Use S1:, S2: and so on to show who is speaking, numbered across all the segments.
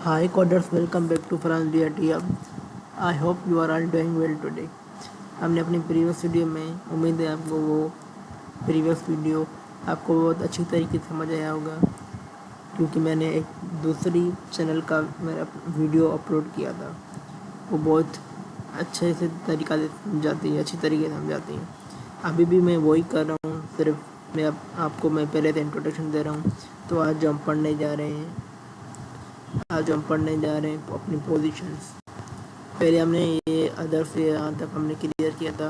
S1: Hi coders, welcome back to France DRT. I hope you are all doing well today. हमने अपनी previous video में उम्मीद है आपको वो प्रीवियस वीडियो आपको बहुत अच्छी तरीके से समझ आया होगा, क्योंकि मैंने एक दूसरी चैनल का मेरा वीडियो अपलोड किया था। वो बहुत अच्छे से तरीका से समझाती है, अच्छी तरीके से समझाती है। अभी भी मैं वही कर रहा हूँ, सिर्फ मैं आपको मैं पहले से इंट्रोडक्शन दे रहा हूँ। तो आज हम पढ़ने जा रहे हैं अपनी पोजीशंस। पहले हमने ये अदर से यहाँ तक हमने क्लियर किया था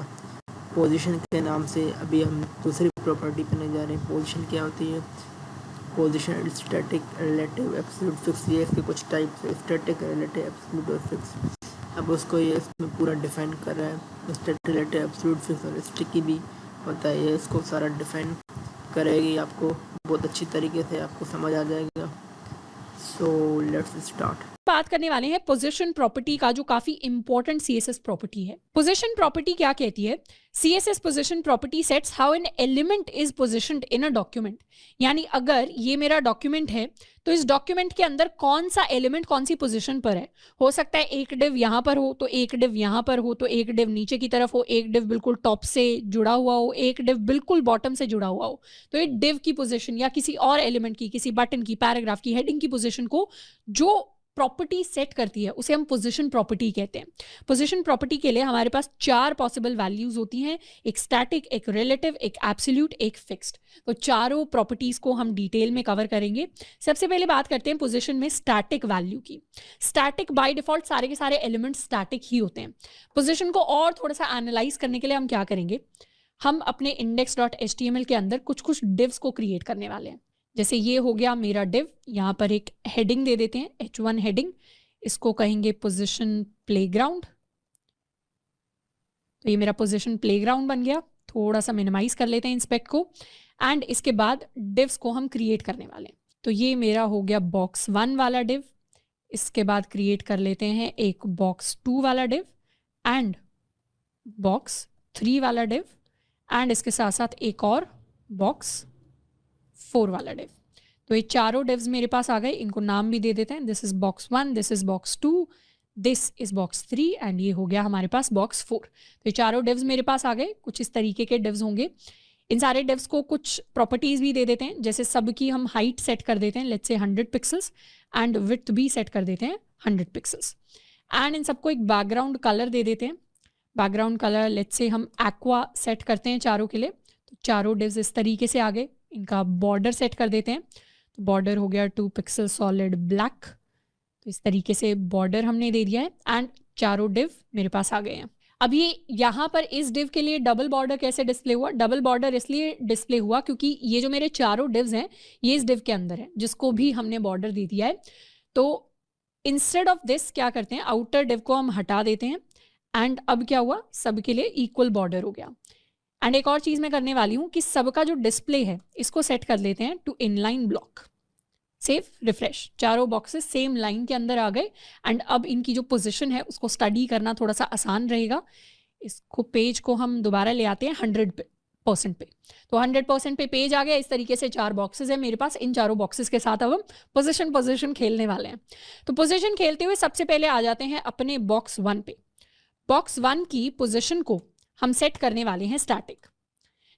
S1: पोजीशन के नाम से। अभी हम दूसरी प्रॉपर्टी पे जा रहे हैं। पोजीशन क्या होती है? Position static, relative, absolute, fix. ये इसके कुछ टाइप्स है, स्टैटिक, रिलेटिव, एब्सोल्यूट और फिक्स। अब उसको ये इसमें पूरा डिफाइन कर रहा है। स्टैटिक, रिलेटिव, एब्सोल्यूट, फिक्स और स्टिकी भी होता है। ये इसको सारा डिफाइन करेगी, आपको बहुत अच्छी तरीके से आपको समझ आ जाएगा। So let's start.
S2: बात करने वाले हैं पोजीशन प्रॉपर्टी का, जो काफी इंपॉर्टेंट सीएसएस प्रॉपर्टी है। पोजीशन प्रॉपर्टी क्या कहती है? CSS position property sets how an element is positioned in a document. यानी अगर ये मेरा डॉक्यूमेंट है तो इस डॉक्यूमेंट के अंदर कौन सा एलिमेंट कौन सी पोजीशन पर है। हो सकता है एक डिव यहां पर हो तो एक डिव यहां पर हो, तो एक डिव नीचे की तरफ हो, एक डिव बिल्कुल टॉप से जुड़ा हुआ हो, एक डिव बिल्कुल बॉटम से जुड़ा हुआ हो। तो ये डिव की पोजीशन या किसी और एलिमेंट की, किसी बटन की, पैराग्राफ की, हेडिंग की पोजीशन को जो प्रॉपर्टी सेट करती है उसे हम पोजीशन प्रॉपर्टी कहते हैं। पोजीशन प्रॉपर्टी के लिए हमारे पास 4 पॉसिबल वैल्यूज होती हैं, एक स्टैटिक, एक रिलेटिव, एक एब्सोल्यूट, एक फिक्स्ड। तो चारों प्रॉपर्टीज को हम डिटेल में कवर करेंगे। सबसे पहले बात करते हैं पोजीशन में स्टैटिक वैल्यू की। स्टैटिक बाय डिफॉल्ट सारे के सारे एलिमेंट्स स्टैटिक ही होते हैं। पोजीशन को और थोड़ा सा एनालाइज करने के लिए हम क्या करेंगे, हम अपने index.html के अंदर कुछ कुछ डिव्स को क्रिएट करने वाले हैं। जैसे ये हो गया मेरा डिव, यहाँ पर एक हेडिंग दे देते हैं, h1 हेडिंग। इसको कहेंगे पोजीशन प्लेग्राउंड। तो ये मेरा पोजीशन प्लेग्राउंड बन गया। थोड़ा सा मिनिमाइज कर लेते हैं इंस्पेक्ट को। एंड इसके बाद डिव्स को हम क्रिएट करने वाले हैं। तो ये मेरा हो गया बॉक्स 1 वाला डिव। इसके बाद क्रिएट कर लेते हैं एक बॉक्स 2 वाला डिव एंड बॉक्स 3 वाला डिव एंड इसके साथ साथ एक और बॉक्स 4 वाला डिव। तो ये चारों डिव्स मेरे पास आ गए। इनको नाम भी दे देते हैं। This is box 1, this is box 2, this is box 3 and ये हो गया हमारे पास बॉक्स 4। तो ये चारों डिव्स मेरे पास आ गए। कुछ इस तरीके के डिव्स होंगे। इन सारे डिव्स को कुछ प्रॉपर्टीज भी दे देते हैं। जैसे सबकी हम हाइट सेट कर देते हैं, let's say 100 pixels, and width भी सेट कर देते हैं 100 पिक्सल्स। एंड इन सबको एक बैकग्राउंड कलर दे देते हैं। बैकग्राउंड कलर लेट्स से हम एक्वा सेट करते हैं चारों के लिए। तो चारों डिव्स इस तरीके से आ गए। इनका बॉर्डर सेट कर देते हैं। तो बॉर्डर हो गया 2 पिक्सल सॉलिड ब्लैक। तो इस तरीके से बॉर्डर हमने दे दिया है एंड चारों डिव मेरे पास आ गए हैं। अब ये यहाँ पर इस डिव के लिए डबल बॉर्डर कैसे डिस्प्ले हुआ? डबल बॉर्डर इसलिए डिस्प्ले हुआ क्योंकि ये जो मेरे चारों डिव्स हैं ये इस डिव के अंदर है, जिसको भी हमने बॉर्डर दे दिया है। तो इंस्टेड ऑफ दिस क्या करते हैं, आउटर डिव को हम हटा देते हैं एंड अब क्या हुआ, सबके लिए इक्वल बॉर्डर हो गया। एंड एक और चीज मैं करने वाली हूं कि सबका जो डिस्प्ले है इसको सेट कर लेते हैं to inline block. Save, refresh, चारों बॉक्सेस सेम लाइन के अंदर आ गए। एंड अब इनकी जो पोजीशन है उसको स्टडी करना थोड़ा सा आसान रहेगा। इसको पेज को हम दोबारा ले आते हैं 100% पे। तो 100% पे पेज आ गया। इस तरीके से 4 बॉक्सेस है मेरे पास। इन चारों बॉक्सेस के साथ अब हम पोजीशन खेलने वाले हैं। तो पोजीशन खेलते हुए सबसे पहले आ जाते हैं अपने बॉक्स 1 पे। बॉक्स 1 की पोजीशन को हम सेट करने वाले हैं स्टैटिक।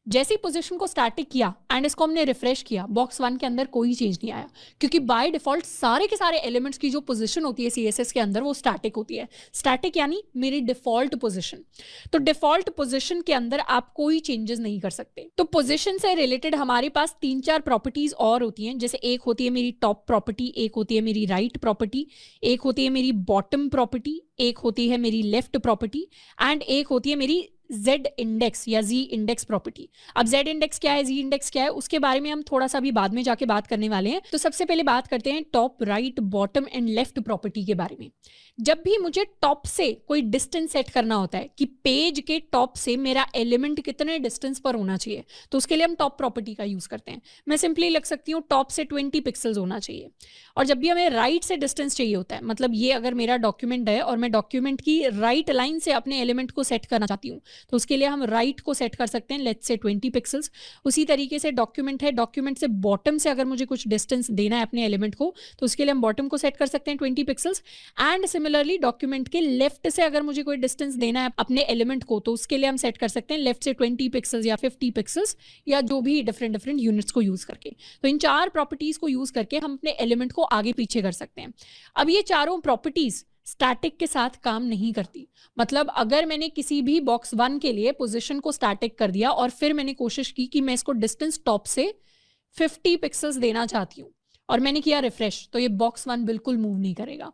S2: जैसे ही पोजीशन को स्टैटिक किया एंड इसको हमने रिफ्रेश किया, बॉक्स 1 के अंदर कोई चेंज नहीं आया, क्योंकि बाय डिफॉल्ट सारे के सारे एलिमेंट्स की जो पोजीशन होती है सीएसएस के अंदर वो स्टैटिक होती है। स्टैटिक यानी मेरी डिफॉल्ट पोजीशन। तो डिफॉल्ट पोजीशन के अंदर आप कोई चेंजेस नहीं कर सकते। तो पोजीशन से रिलेटेड हमारे पास 3-4 प्रॉपर्टीज और होती हैं। जैसे एक होती है मेरी टॉप प्रॉपर्टी, एक होती है मेरी राइट प्रॉपर्टी, एक होती है मेरी बॉटम प्रॉपर्टी, एक होती है मेरी लेफ्ट प्रॉपर्टी एंड एक होती है मेरी Z इंडेक्स या Z इंडेक्स प्रॉपर्टी। अब Z इंडेक्स क्या है, Z इंडेक्स क्या है, उसके बारे में हम थोड़ा सा भी बाद में जाके बात करने वाले हैं। तो सबसे पहले बात करते हैं top, right, bottom and left property के बारे में। जब भी मुझे टॉप से कोई डिस्टेंस सेट करना होता है कि पेज के टॉप से मेरा एलिमेंट कितने डिस्टेंस पर होना चाहिए, तो उसके लिए हम टॉप प्रॉपर्टी का यूज करते हैं। मैं सिंपली लिख सकती हूँ टॉप से 20 पिक्सल्स होना चाहिए। और जब भी हमें राइट से डिस्टेंस चाहिए होता है, मतलब ये अगर मेरा डॉक्यूमेंट है और मैं डॉक्यूमेंट की राइट लाइन से अपने एलिमेंट को सेट करना चाहती हूँ, तो उसके लिए हम राइट को सेट कर सकते हैं, लेट्स से 20 पिक्सल्स। उसी तरीके से डॉक्यूमेंट है, डॉक्यूमेंट से बॉटम से अगर मुझे कुछ डिस्टेंस देना है अपने एलिमेंट को, तो उसके लिए हम बॉटम को सेट कर सकते हैं 20 पिक्सल्स। एंड सिमिलरली डॉक्यूमेंट के लेफ्ट से अगर मुझे कोई डिस्टेंस देना है अपने एलिमेंट को, तो उसके लिए हम सेट कर सकते हैं लेफ्ट से 20 पिक्सल्स या 50 पिक्सल्स, या जो भी डिफरेंट यूनिट्स को यूज करके। तो इन 4 प्रॉपर्टीज को यूज करके हम अपने एलिमेंट को आगे पीछे कर सकते हैं। अब ये चारों प्रॉपर्टीज स्टैटिक के साथ काम नहीं करती। मतलब अगर मैंने किसी भी बॉक्स 1 के लिए पोजीशन को स्टैटिक कर दिया और फिर मैंने कोशिश की कि मैं इसको डिस्टेंस टॉप से 50 पिक्सल्स देना चाहती हूँ और मैंने किया रिफ्रेश, तो ये बॉक्स 1 बिल्कुल मूव नहीं करेगा।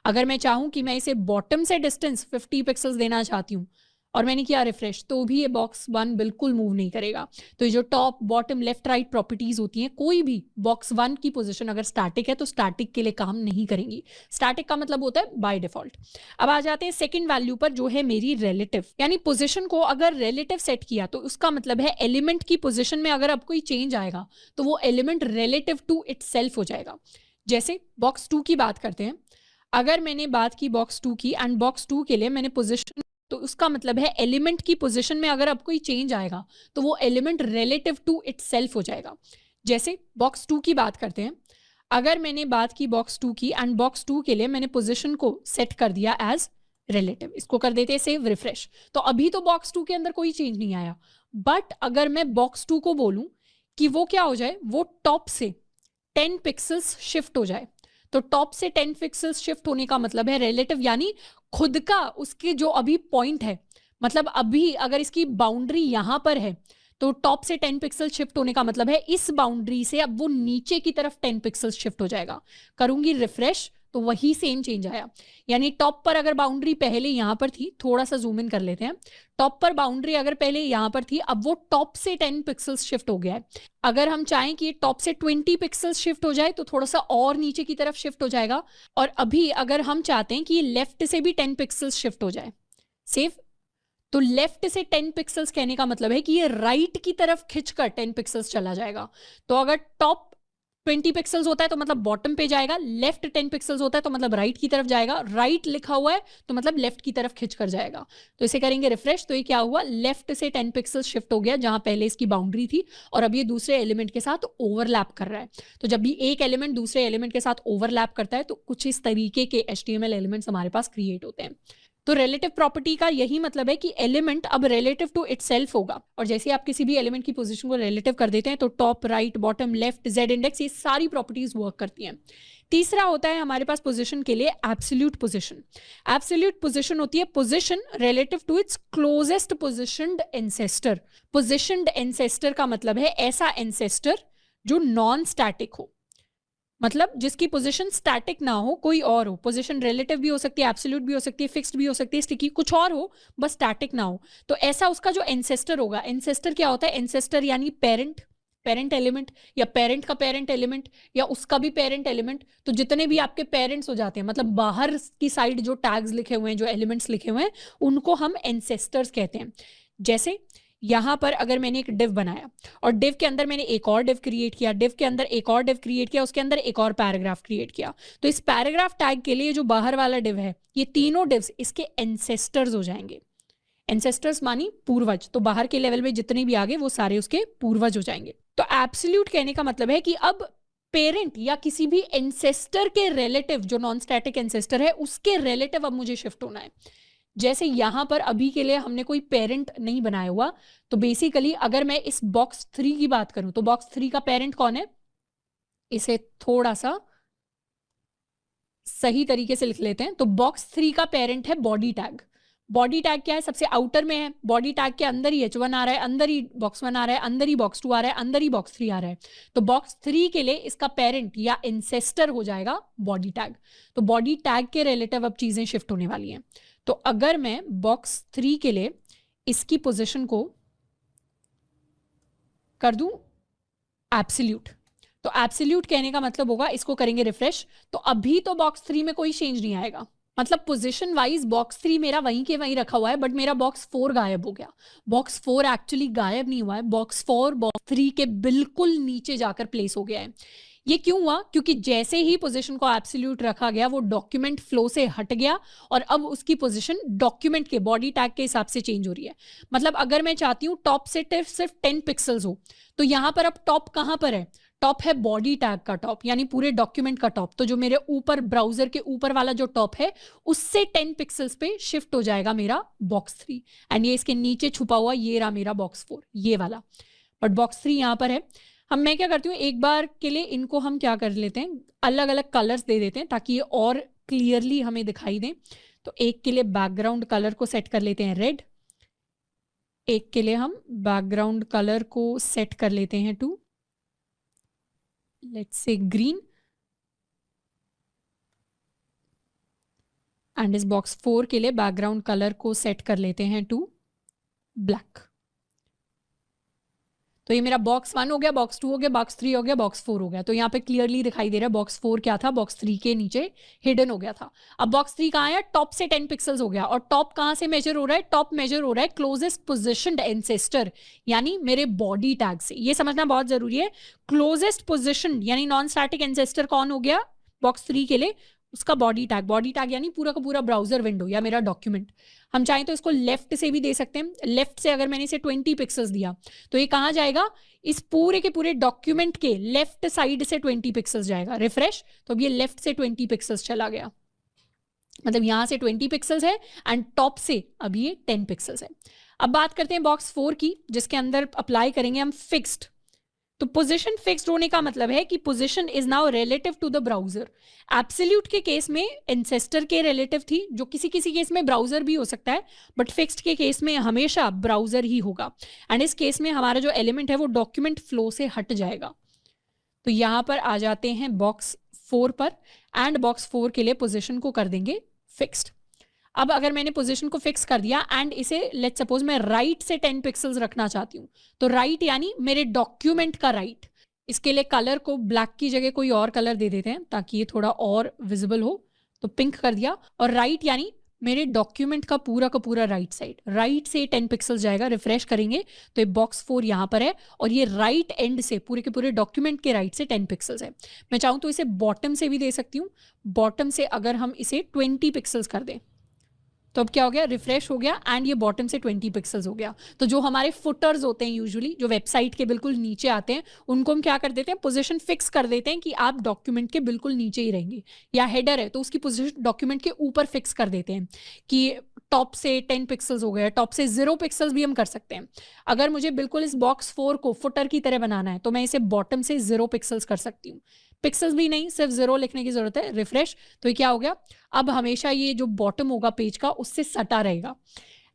S2: अगर मैं चाहूँ कि मैं इसे बॉटम से डिस्टेंस 50 पिक्सल्स देना चाहती हूँ और मैंने किया रिफ्रेश, तो भी ये बॉक्स 1 बिल्कुल मूव नहीं करेगा। तो ये जो top bottom left right properties होती हैं, कोई भी बॉक्स 1 की पोजीशन अगर स्टैटिक है तो स्टैटिक के लिए काम नहीं करेंगी। स्टैटिक का मतलब होता है बाय डिफॉल्ट। अब आ जाते हैं सेकंड वैल्यू पर, जो है मेरी रिलेटिव। यानी पोजीशन को अगर रिलेटिव सेट किया तो उसका मतलब है एलिमेंट की पोजीशन में अगर अब कोई चेंज आएगा तो वो एलिमेंट रिलेटिव टू इटसेल्फ हो जाएगा। जैसे बॉक्स 2 की बात करते हैं, अगर मैंने बात की बॉक्स 2 की एंड बॉक्स 2 के लिए मैंने पोजीशन, तो उसका मतलब है एलिमेंट की पोजीशन में अगर अब कोई चेंज आएगा तो वो एलिमेंट रिलेटिव टू इटसेल्फ हो जाएगा। जैसे बॉक्स 2 की बात करते हैं, अगर मैंने बात की बॉक्स 2 की एंड बॉक्स 2 के लिए मैंने पोजीशन को सेट कर दिया एज रिलेटिव, इसको कर देते हैं सेव रिफ्रेश, तो अभी तो बॉक्स 2 के अंदर कोई चेंज नहीं आया। बट अगर मैं बॉक्स 2 को बोलूं कि वो क्या हो जाए, वो टॉप से 10 पिक्सल्स शिफ्ट हो जाए, तो टॉप से 10 पिक्सल्स शिफ्ट होने का मतलब है रिलेटिव, यानी खुद का उसके जो अभी पॉइंट है, मतलब अभी अगर इसकी बाउंड्री यहां पर है तो टॉप से 10 पिक्सल शिफ्ट होने का मतलब है इस बाउंड्री से अब वो नीचे की तरफ 10 पिक्सल्स शिफ्ट हो जाएगा। करूंगी रिफ्रेश तो वही सेम चेंज आया। यानी टॉप पर अगर बाउंड्री पहले यहां पर थी, थोड़ा सा जूम इन कर लेते हैं, टॉप पर बाउंड्री अगर पहले यहां पर थी, अब वो टॉप से 10 पिक्सल्स शिफ्ट हो गया है। अगर हम चाहें कि टॉप से 20 पिक्सल्स शिफ्ट हो जाए तो थोड़ा सा और नीचे की तरफ शिफ्ट हो जाएगा। और अभी अगर हम चाहते हैं कि लेफ्ट से भी 10 पिक्सल्स शिफ्ट हो जाए, सेव, तो लेफ्ट से 10 पिक्सल्स कहने का मतलब है कि ये राइट की तरफ खिंचकर 10 पिक्सल्स चला जाएगा। तो अगर टॉप 20 पिक्सल्स होता है तो मतलब बॉटम पे जाएगा, लेफ्ट 10 पिक्सल्स होता है तो मतलब राइट की तरफ जाएगा, राइट लिखा हुआ है तो मतलब लेफ्ट की तरफ खिंच कर जाएगा। तो इसे करेंगे रिफ्रेश, तो ये क्या हुआ, लेफ्ट से 10 पिक्सल्स शिफ्ट हो गया जहां पहले इसकी बाउंड्री थी, और अब ये दूसरे एलिमेंट के साथ ओवरलैप कर रहा है। तो जब भी एक एलिमेंट दूसरे एलिमेंट के साथ ओवरलैप करता है तो कुछ इस तरीके के HTML एलिमेंट्स हमारे पास क्रिएट होते हैं। तो रिलेटिव प्रॉपर्टी का यही मतलब है कि एलिमेंट अब रिलेटिव टू इटसेल्फ होगा, और जैसे आप किसी भी एलिमेंट की पोजीशन को रिलेटिव कर देते हैं तो top right bottom left Z index, ये सारी प्रॉपर्टीज वर्क करती हैं। तीसरा होता है हमारे पास पोजीशन के लिए एब्सोल्यूट पोजीशन। एब्सोल्यूट पोजीशन होती है position relative to its closest positioned ancestor. Positioned ancestor का मतलब है ऐसा एंसेस्टर जो नॉन स्टैटिक हो, मतलब जिसकी पोजीशन स्टैटिक ना हो, कोई और हो। पोजीशन रिलेटिव भी हो सकती है, एब्सोल्यूट भी हो सकती है, फिक्स्ड भी हो सकती है, स्टिकी, कुछ और हो, बस स्टैटिक ना हो। तो ऐसा उसका जो एंसेस्टर होगा, एंसेस्टर क्या होता है, एंसेस्टर यानी पेरेंट, पेरेंट एलिमेंट, या पेरेंट का पेरेंट एलिमेंट, या उसका भी पेरेंट एलिमेंट। तो जितने भी आपके पेरेंट्स हो जाते हैं, मतलब बाहर की साइड जो टैग्स लिखे हुए हैं, जो एलिमेंट्स लिखे हुए हैं, उनको हम एंसेस्टर्स कहते हैं। जैसे यहां पर अगर मैंने एक डिव बनाया और डिव के अंदर मैंने एक और डिव क्रिएट किया, डिव के अंदर एक और डिव क्रिएट किया, उसके अंदर एक और पैराग्राफ क्रिएट किया, तो इस पैराग्राफ टैग के लिए जो बाहर वाला डिव है, ये तीनों डिव्स इसके एंसेस्टर्स हो जाएंगे। एंसेस्टर्स मानी पूर्वज, तो बाहर के लेवल में जितने भी आगे वो सारे उसके पूर्वज हो जाएंगे। तो एब्सोल्यूट कहने का मतलब है कि अब पेरेंट या किसी भी एंसेस्टर के रिलेटिव, जो नॉन स्टैटिक एंसेस्टर है, उसके रिलेटिव अब मुझे शिफ्ट होना है। जैसे यहां पर अभी के लिए हमने कोई पेरेंट नहीं बनाया हुआ, तो बेसिकली अगर मैं इस बॉक्स 3 की बात करूं तो बॉक्स 3 का पेरेंट कौन है, इसे थोड़ा सा सही तरीके से लिख लेते हैं। तो बॉक्स 3 का पेरेंट है बॉडी टैग। बॉडी टैग क्या है, सबसे आउटर में है, बॉडी टैग के अंदर ही H1 आ रहा है, अंदर ही बॉक्स 1 आ रहा है, अंदर ही बॉक्स 2 आ रहा है, अंदर ही बॉक्स 3 आ रहा है। तो बॉक्स 3 के लिए इसका पेरेंट या इंसेस्टर हो जाएगा बॉडी टैग। तो बॉडी टैग के रिलेटिव अब चीजें शिफ्ट होने वाली हैं। तो अगर मैं बॉक्स 3 के लिए इसकी पोजीशन को कर दूं एब्सोल्यूट, तो एब्सोल्यूट कहने का मतलब होगा, इसको करेंगे रिफ्रेश, तो अभी तो बॉक्स 3 में कोई चेंज नहीं आएगा, मतलब पोजीशन वाइज बॉक्स 3 मेरा वहीं के वहीं रखा हुआ है, बट मेरा बॉक्स 4 गायब हो गया। बॉक्स 4 एक्चुअली गायब नहीं हुआ है, बॉक्स 4 बॉक्स 3 के बिल्कुल नीचे जाकर प्लेस हो गया है। ये क्यों हुआ? क्योंकि जैसे ही पोजीशन को एब्सोल्यूट रखा गया वो डॉक्यूमेंट फ्लो से हट गया और अब उसकी पोजीशन डॉक्यूमेंट के बॉडी टैग के हिसाब से चेंज हो रही है। मतलब अगर मैं चाहती हूँ टॉप से सिर्फ 10 पिक्सल्स हो, तो यहाँ पर अब टॉप कहाँ पर है? टॉप है बॉडी टैग का टॉप, यानी पूरे डॉक्यूमेंट का टॉप। तो जो मेरे ऊपर ब्राउजर के ऊपर वाला जो टॉप है उससे 10 पिक्सल्स पे शिफ्ट हो जाएगा मेरा बॉक्स 3, एंड ये इसके नीचे छुपा हुआ ये रहा मेरा बॉक्स 4, ये वाला। बट बॉक्स 3 यहाँ पर है। मैं क्या करती हूँ, एक बार के लिए इनको हम क्या कर लेते हैं, अलग अलग कलर्स दे देते हैं ताकि ये और क्लियरली हमें दिखाई दें। तो एक के लिए बैकग्राउंड कलर को सेट कर लेते हैं रेड, एक के लिए हम बैकग्राउंड कलर को सेट कर लेते हैं to let's say green, and इस बॉक्स 4 के लिए बैकग्राउंड कलर को सेट कर लेते हैं टू ब्लैक। तो ये मेरा बॉक्स 1 हो गया, बॉक्स 2 हो गया, बॉक्स 3 हो गया, बॉक्स 4 हो गया। तो यहाँ पे क्लियरली दिखाई दे रहा है बॉक्स 4 क्या था, बॉक्स 3 के नीचे हिडन हो गया था। अब बॉक्स 3 कहाँ है? टॉप से 10 पिक्सल्स हो गया। और टॉप कहाँ से मेजर हो रहा है? टॉप मेजर हो रहा है क्लोजेस्ट पोजिशन्ड एंसेस्टर, यानी मेरे बॉडी टैग से। ये समझना बहुत जरूरी है। क्लोजेस्ट पोजिशन यानी नॉन स्टैटिक एंसेस्टर कौन हो गया बॉक्स 3 के लिए? उसका बॉडी टैग यानी पूरा का पूरा ब्राउजर विंडो या मेरा डॉक्यूमेंट। हम चाहें तो इसको लेफ्ट से भी दे सकते हैं। लेफ्ट से अगर मैंने इसे 20 पिक्सल्स दिया तो ये कहाँ जाएगा? इस पूरे के पूरे डॉक्यूमेंट के लेफ्ट साइड से 20 पिक्सल्स जाएगा। रिफ्रेश, तो अब ये लेफ्ट से 20 पिक्सल्स चला गया, मतलब यहां से 20 पिक्सल्स है एंड टॉप से अब ये 10 पिक्सल्स है। अब बात करते हैं बॉक्स 4 की, जिसके अंदर अप्लाई करेंगे हम फिक्स्ड। तो पोजीशन फिक्स्ड होने का मतलब है कि position is now relative to the browser. Absolute के केस में एंसेस्टर के रिलेटिव थी, जो किसी किसी केस में ब्राउजर भी हो सकता है, बट फिक्स्ड के केस में हमेशा ब्राउजर ही होगा। एंड इस केस में हमारा जो एलिमेंट है वो डॉक्यूमेंट फ्लो से हट जाएगा। तो यहां पर आ जाते हैं बॉक्स 4 पर, एंड बॉक्स 4 के लिए पोजीशन को कर देंगे फिक्स्ड। अब अगर मैंने पोजीशन को फिक्स कर दिया एंड इसे लेट्स सपोज मैं राइट से 10 पिक्सल्स रखना चाहती हूँ, तो राइट यानी मेरे डॉक्यूमेंट का राइट। इसके लिए कलर को ब्लैक की जगह कोई और कलर दे देते हैं ताकि ये थोड़ा और विजिबल हो। तो पिंक कर दिया। और राइट यानी मेरे डॉक्यूमेंट का पूरा राइट साइड, राइट से 10 पिक्सल्स जाएगा। रिफ्रेश करेंगे तो ये बॉक्स 4 यहाँ पर है और ये राइट एंड से पूरे के पूरे डॉक्यूमेंट के राइट से 10 पिक्सल्स है। मैं चाहूँ तो इसे बॉटम से भी दे सकती हूँ। बॉटम से अगर हम इसे 20 पिक्सल्स कर दें तो अब क्या हो गया? रिफ्रेश हो गया एंड ये बॉटम से 20 पिक्सल्स हो गया। तो जो हमारे फुटर्स होते हैं यूजुअली, जो वेबसाइट के बिल्कुल नीचे आते हैं, उनको हम क्या कर देते हैं? पोजीशन फिक्स कर देते हैं कि आप डॉक्यूमेंट के बिल्कुल नीचे ही रहेंगे। या हेडर है तो उसकी पोजीशन डॉक्यूमेंट के ऊपर फिक्स कर देते हैं कि टॉप से 10 पिक्सल्स हो गए, टॉप से 0 पिक्सल्स भी हम कर सकते हैं। अगर मुझे बिल्कुल इस बॉक्स 4 को फुटर की तरह बनाना है तो मैं इसे बॉटम से 0 पिक्सल्स कर सकती हूँ। पिक्सल्स भी नहीं, सिर्फ 0 लिखने की जरूरत है। रिफ्रेश, तो ये क्या हो गया? अब हमेशा ये जो बॉटम होगा पेज का उससे सटा रहेगा।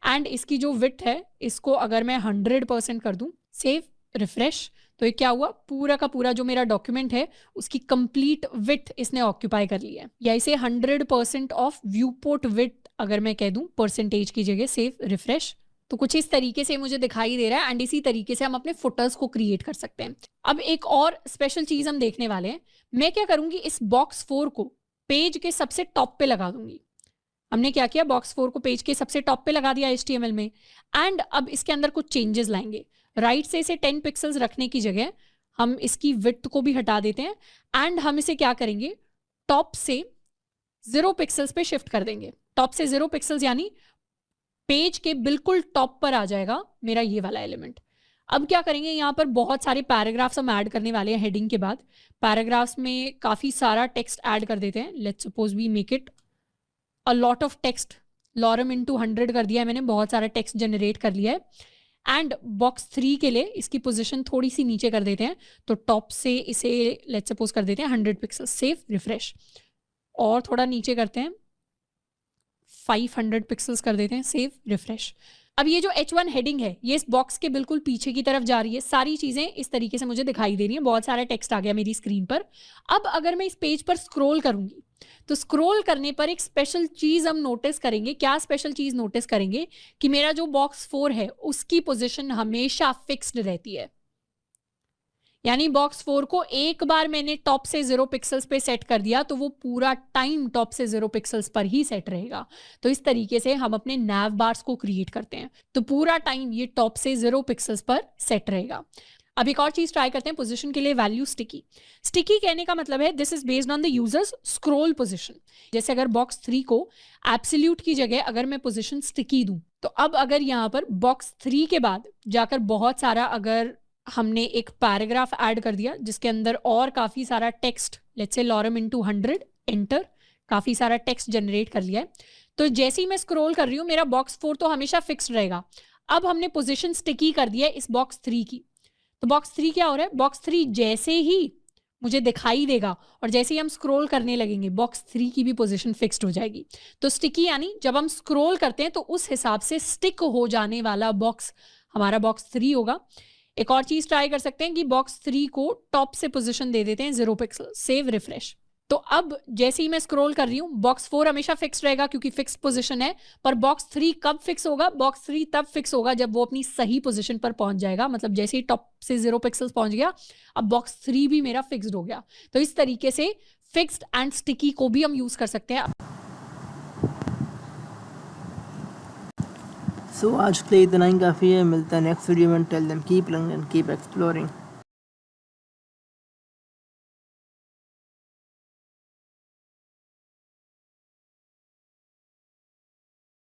S2: एंड इसकी जो विड्थ है इसको अगर मैं 100% कर दूं, सेव, रिफ्रेश, तो ये क्या हुआ? पूरा का पूरा जो मेरा डॉक्यूमेंट है उसकी कंप्लीट विड्थ इसने ऑक्यूपाई कर लिया है। या इसे 100% ऑफ व्यू पोर्ट विड्थ अगर मैं कह दूं परसेंटेज की जगह, सेव, रिफ्रेश, तो कुछ इस तरीके से मुझे दिखाई दे रहा है। एंड इसी तरीके से हम अपने फुटर्स को क्रिएट कर सकते हैं। अब एक और स्पेशल चीज हम देखने वाले हैं। मैं क्या करूंगी, इस बॉक्स 4 को पेज के सबसे टॉप पे लगा दूंगी। हमने क्या किया? बॉक्स 4 को पेज के सबसे टॉप पे लगा दिया HTML में। एंड अब इसके अंदर कुछ चेंजेस लाएंगे। राइट से इसे 10 पिक्सल्स रखने की जगह हम इसकी विड्थ को भी हटा देते हैं एंड हम इसे क्या करेंगे? टॉप से 0 पिक्सल्स पे शिफ्ट कर देंगे। टॉप से 0 पिक्सल्स यानी पेज के बिल्कुल टॉप पर आ जाएगा मेरा ये वाला एलिमेंट। अब क्या करेंगे? यहाँ पर बहुत सारे पैराग्राफ्स हम ऐड करने वाले हैं। हेडिंग के बाद पैराग्राफ्स में काफी सारा टेक्स्ट ऐड कर देते हैं। Let's suppose we make it a lot of text. Lorem into 100 कर दिया है मैंने, बहुत सारा टेक्स्ट जनरेट कर लिया है। एंड बॉक्स 3 के लिए इसकी पोजीशन थोड़ी सी नीचे कर देते हैं। तो टॉप से इसे लेट्स सपोज कर देते हैं 100 पिक्सल, सेव, रिफ्रेश, और थोड़ा नीचे करते हैं 500 पिक्सल्स कर देते हैं, सेव, रिफ्रेश। अब ये जो H1 हेडिंग है ये इस बॉक्स के बिल्कुल पीछे की तरफ जा रही है। सारी चीजें इस तरीके से मुझे दिखाई दे रही हैं। बहुत सारा टेक्स्ट आ गया मेरी स्क्रीन पर। अब अगर मैं इस पेज पर स्क्रॉल करूंगी तो स्क्रॉल करने पर एक स्पेशल चीज हम नोटिस करेंगे। क्या स्पेशल चीज नोटिस करेंगे? कि मेरा जो बॉक्स 4 है उसकी पोजीशन हमेशा फिक्स्ड रहती है। यानी बॉक्स 4 को एक बार मैंने टॉप से 0 पिक्सल्स पे सेट कर दिया तो वो पूरा टाइम टॉप से 0 पिक्सल्स पर ही सेट रहेगा। तो इस तरीके से हम अपने नैव बार्स को क्रिएट करते हैं, तो पूरा टाइम ये टॉप से 0 पिक्सल्स पर सेट रहेगा। अब एक और चीज ट्राई करते हैं, पोजीशन के लिए वैल्यू स्टिकी। स्टिकी कहने का मतलब है this is based on the users scroll position. जैसे अगर बॉक्स 3 को एब्सोल्यूट की जगह अगर मैं पोजीशन स्टिकी दूं, तो अब अगर यहाँ पर बॉक्स 3 के बाद जाकर बहुत सारा अगर हमने एक पैराग्राफ ऐड कर दिया जिसके अंदर और काफी सारा text, let's say lorem into 100 enter, काफी सारा टेक्स्ट जनरेट कर लिया है, तो जैसे ही मैं स्क्रॉल कर रही हूँ मेरा बॉक्स 4 तो हमेशा फिक्स्ड रहेगा। अब हमने पोजीशन स्टिकी कर दिया है इस बॉक्स 3 की, तो बॉक्स 3 क्या हो रहा है, बॉक्स 3 जैसे ही मुझे दिखाई देगा और जैसे ही हम स्क्रॉल करने लगेंगे बॉक्स 3 की भी पोजीशन फिक्स्ड हो जाएगी। तो स्टिकी यानी जब हम स्क्रॉल करते हैं तो उस हिसाब से स्टिक हो जाने वाला बॉक्स हमारा बॉक्स 3 होगा। एक और चीज ट्राई कर सकते हैं कि बॉक्स 3 को टॉप से पोजीशन दे देते हैं 0 पिक्सल, सेव रिफ्रेश। तो अब जैसे ही मैं स्क्रॉल कर रही हूँ बॉक्स 4 हमेशा फिक्स रहेगा क्योंकि फिक्स पोजीशन है, पर बॉक्स 3 कब फिक्स होगा, बॉक्स 3 तब फिक्स होगा जब वो अपनी सही पोजीशन पर पहुंच जाएगा। मतलब जैसे ही टॉप से 0 पिक्सल्स पहुंच गया अब बॉक्स 3 भी मेरा फिक्स्ड हो गया। तो इस तरीके से फिक्स्ड एंड स्टिकी को भी हम यूज कर सकते हैं।
S1: सो आज के लिए इतना ही काफ़ी है, मिलता है नेक्स्ट वीडियो में। Tell them keep learning and keep exploring.